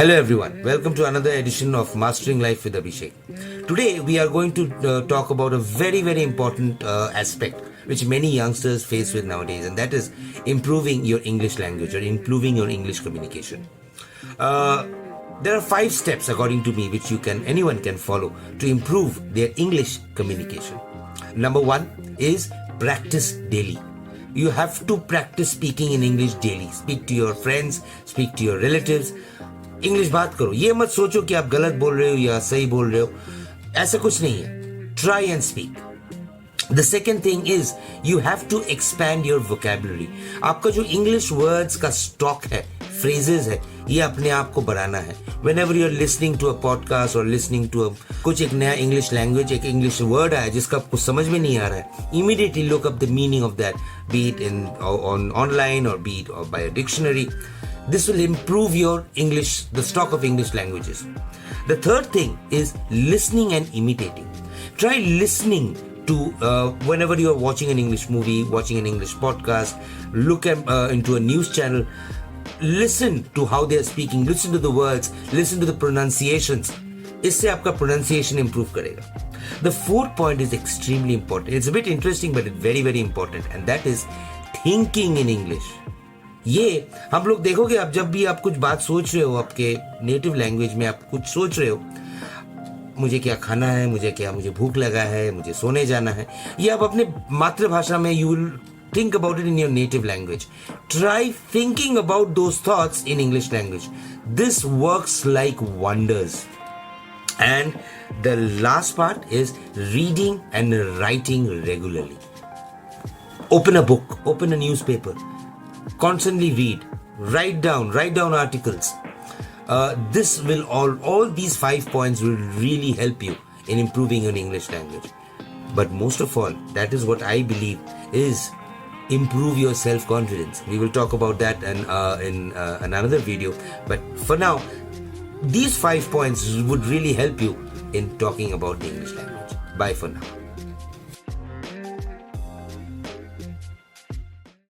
Hello everyone, welcome to another edition of Mastering Life with Abhishek. Today we are going to talk about a very important aspect which many youngsters face with nowadays, and that is improving your English language or improving your English communication. There are 5 steps according to me which anyone can follow to improve their English communication. Number 1 is practice daily. You have to practice speaking in English daily. Speak to your friends, speak to your relatives. English बात करो. ये मत सोचो कि आप गलत बोल रहे हो या सही बोल रहे हो. ऐसा कुछ नहीं है. Try and speak. The second thing is you have to expand your vocabulary. आपका जो English words का stock है, phrases है, ये अपने आप को बढ़ाना है. Whenever you are listening to a podcast or listening to कुछ एक नया English language, एक English word आया जिसका आपको समझ में नहीं आ रहा है, immediately look up the meaning of that, be it on online or be it by a dictionary. This will improve your English, the stock of English languages. The third thing is listening and imitating. Try listening to whenever you are watching an English movie, watching an English podcast, look into a news channel, listen to how they are speaking, listen to the words, listen to the pronunciations. इससे आपका pronunciation improve करेगा. The fourth point is extremely important. It's a bit interesting but it's very important, and that is thinking in English. ये हम लोग देखोगे, आप जब भी आप कुछ बात सोच रहे हो आपके नेटिव लैंग्वेज में, आप कुछ सोच रहे हो, मुझे क्या खाना है, मुझे भूख लगा है, मुझे सोने जाना है, ये आप अपने मातृभाषा में you will think about it in your native language. Try thinking about those thoughts in English language. This works like wonders. And the last part is reading and writing regularly. Open a book, open a newspaper. Constantly read, write down articles. This will all these 5 points will really help you in improving your English language. But most of all, that is what I believe is improve your self-confidence. We will talk about that in another video. But for now, these 5 points would really help you in talking about the English language. Bye for now.